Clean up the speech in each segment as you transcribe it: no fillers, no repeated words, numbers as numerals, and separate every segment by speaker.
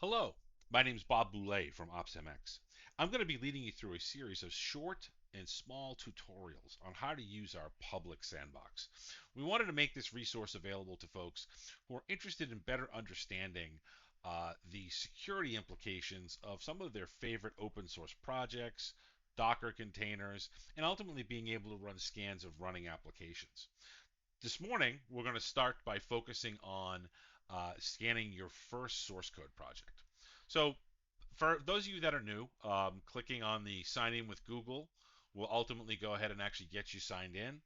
Speaker 1: Hello, my name is Bob Boulay from OpsMx. I'm going to be leading you through a series of short and small tutorials on how to use our public sandbox. We wanted to make this resource available to folks who are interested in better understanding the security implications of some of their favorite open source projects, Docker containers, and ultimately being able to run scans of running applications. This morning, we're going to start by focusing on scanning your first source code project. So, for those of you that are new, clicking on the sign in with Google will ultimately go ahead and actually get you signed in.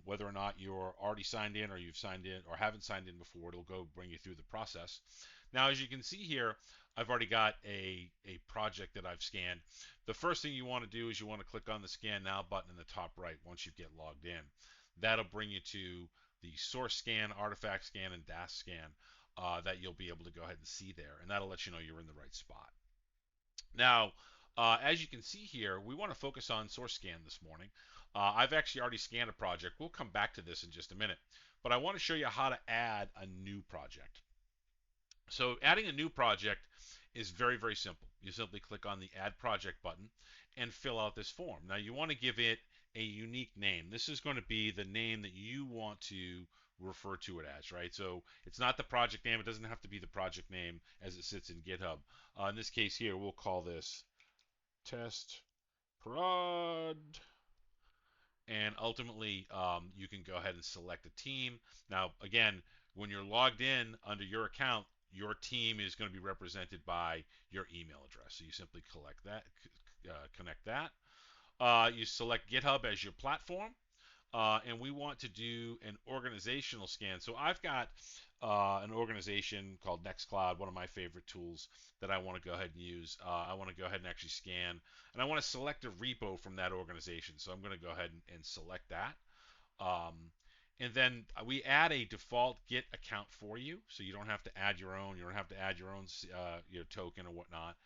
Speaker 1: Whether or not you're already signed in or you've signed in or haven't signed in before, it'll go bring you through the process. Now, as you can see here, I've already got a project that I've scanned. The first thing you want to do is you want to click on the Scan Now button in the top right once you get logged in. That'll bring you to the source scan, artifact scan, and dash scan that you'll be able to go ahead and see there, and that'll let you know you're in the right spot. Now, as you can see here, we want to focus on source scan this morning. I've actually already scanned a project. We'll come back to this in just a minute, but I want to show you how to add a new project. So adding a new project is very, very simple. You simply click on the Add Project button and fill out this form. Now you want to give it a unique name. This is going to be the name that you want to refer to it as, right? So it's not the project name. It doesn't have to be the project name as it sits in GitHub. In this case here, we'll call this test prod. And ultimately, you can go ahead and select a team. Now, again, when you're logged in under your account, your team is going to be represented by your email address. So you simply connect that. You select GitHub as your platform. And we want to do an organizational scan. So I've got an organization called Nextcloud, one of my favorite tools that I want to go ahead and use. I want to go ahead and actually scan, and I want to select a repo from that organization. So I'm going to go ahead and select that. And then we add a default Git account for you, so you don't have to add your own. You don't have to add your own token or whatnot.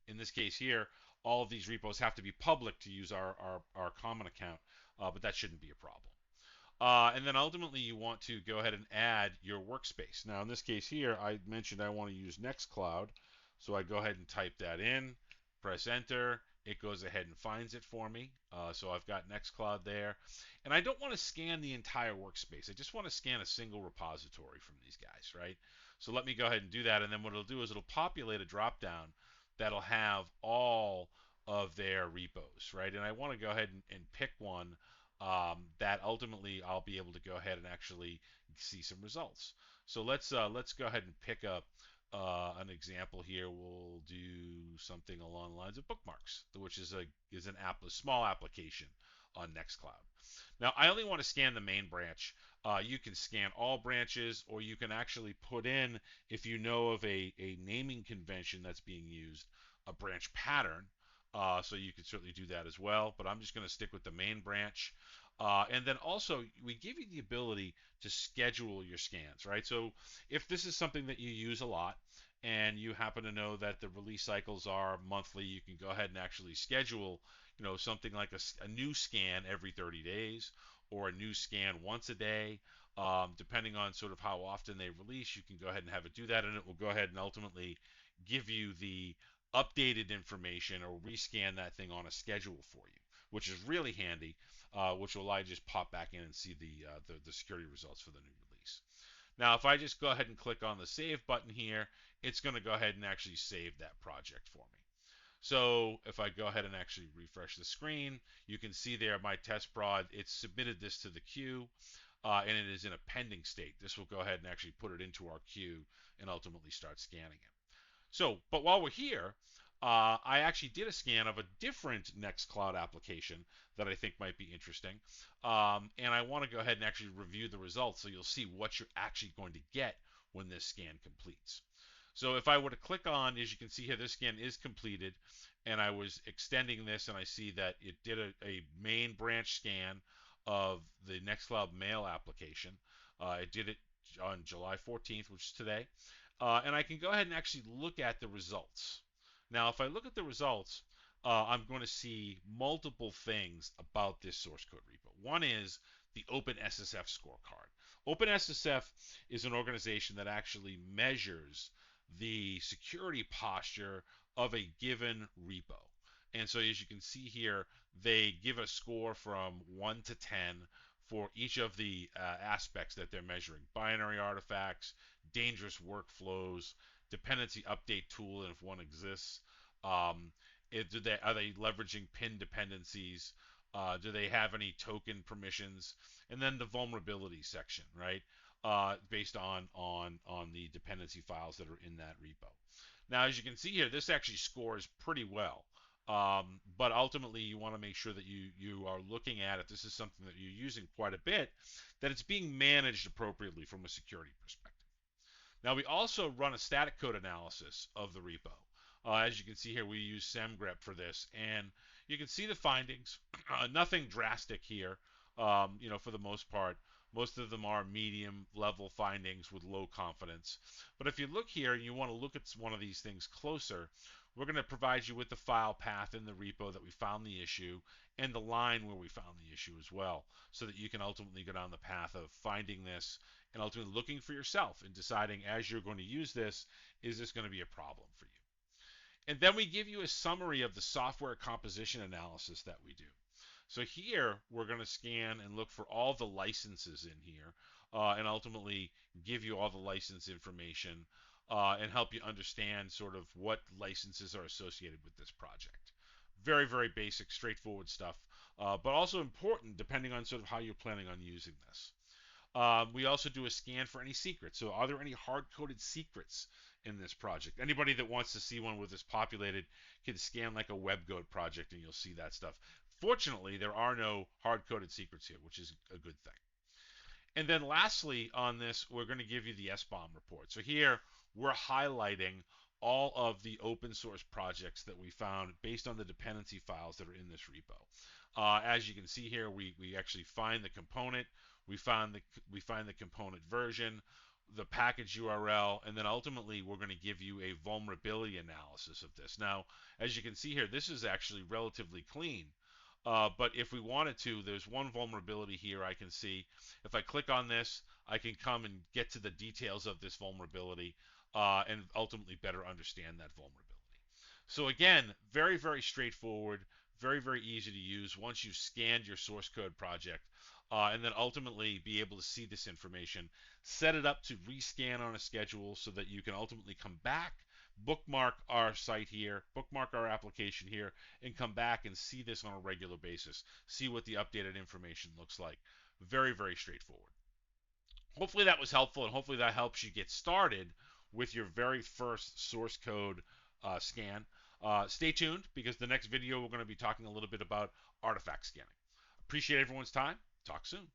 Speaker 1: In this case here, all of these repos have to be public to use our common account, but that shouldn't be a problem. And then ultimately you want to go ahead and add your workspace. Now in this case here, I mentioned I want to use Nextcloud, so I go ahead and type that in, press enter. It goes ahead and finds it for me. So I've got Nextcloud there. And I don't want to scan the entire workspace. I just want to scan a single repository from these guys, right? So let me go ahead and do that. And then what it'll do is it'll populate a dropdown that'll have all of their repos, right? And I want to go ahead and pick one that ultimately I'll be able to go ahead and actually see some results. So let's go ahead and pick up an example here. We'll do something along the lines of bookmarks, which is a small application on Nextcloud. Now I only want to scan the main branch. You can scan all branches, or you can actually put in, if you know of a naming convention that's being used, a branch pattern. So you can certainly do that as well, but I'm just going to stick with the main branch. And then also, we give you the ability to schedule your scans, right? So if this is something that you use a lot and you happen to know that the release cycles are monthly, you can go ahead and actually schedule, something like a new scan every 30 days or a new scan once a day. Depending on sort of how often they release, you can go ahead and have it do that, and it will go ahead and ultimately give you the updated information or rescan that thing on a schedule for you, which is really handy, which will allow you to just pop back in and see the security results for the new release. Now, if I just go ahead and click on the Save button here, it's going to go ahead and actually save that project for me. So if I go ahead and actually refresh the screen, you can see there my test prod, it's submitted this to the queue, and it is in a pending state. This will go ahead and actually put it into our queue and ultimately start scanning it. So, but while we're here, I actually did a scan of a different Nextcloud application that I think might be interesting. And I want to go ahead and actually review the results so you'll see what you're actually going to get when this scan completes. So if I were to click on, as you can see here, this scan is completed, and I was extending this, and I see that it did a main branch scan of the Nextcloud mail application. It did it on July 14th, which is today. And I can go ahead and actually look at the results. Now, if I look at the results, I'm going to see multiple things about this source code repo. One is the OpenSSF scorecard. OpenSSF is an organization that actually measures the security posture of a given repo. And so as you can see here, they give a score from 1 to 10 for each of the aspects that they're measuring: binary artifacts, dangerous workflows, dependency update tool, and if one exists. Um, are they leveraging pin dependencies? Do they have any token permissions? And then the vulnerability section, right? Based on the dependency files that are in that repo. Now, as you can see here, this actually scores pretty well. But ultimately, you want to make sure that you are looking at it. This is something that you're using quite a bit, that it's being managed appropriately from a security perspective. Now, we also run a static code analysis of the repo. As you can see here, we use semgrep for this, and you can see the findings. Nothing drastic here, for the most part. Most of them are medium level findings with low confidence. But if you look here and you want to look at one of these things closer, we're going to provide you with the file path in the repo that we found the issue and the line where we found the issue as well, so that you can ultimately go down the path of finding this and ultimately looking for yourself and deciding, as you're going to use this, is this going to be a problem for you? And then we give you a summary of the software composition analysis that we do. So here we're going to scan and look for all the licenses in here, and ultimately give you all the license information, and help you understand sort of what licenses are associated with this project. Very, very basic, straightforward stuff, but also important depending on sort of how you're planning on using this. We also do a scan for any secrets. So are there any hard-coded secrets in this project? Anybody that wants to see one with this populated can scan like a WebGoat project and you'll see that stuff. Fortunately, there are no hard-coded secrets here, which is a good thing. And then lastly on this, we're going to give you the SBOM report. So here we're highlighting all of the open source projects that we found based on the dependency files that are in this repo. As you can see here, we actually find the component, we find the component version, the package URL, and then ultimately we're going to give you a vulnerability analysis of this. Now, as you can see here, this is actually relatively clean. But if we wanted to, there's one vulnerability here I can see. If I click on this, I can come and get to the details of this vulnerability, and ultimately better understand that vulnerability. So again, very, very straightforward, very, very easy to use once you've scanned your source code project, and then ultimately be able to see this information. Set it up to rescan on a schedule so that you can ultimately come back, bookmark our site here, bookmark our application here, and come back and see this on a regular basis. See what the updated information looks like. Very, very straightforward. Hopefully that was helpful, and hopefully that helps you get started with your very first source code scan. Stay tuned, because the next video we're going to be talking a little bit about artifact scanning. Appreciate everyone's time. Talk soon.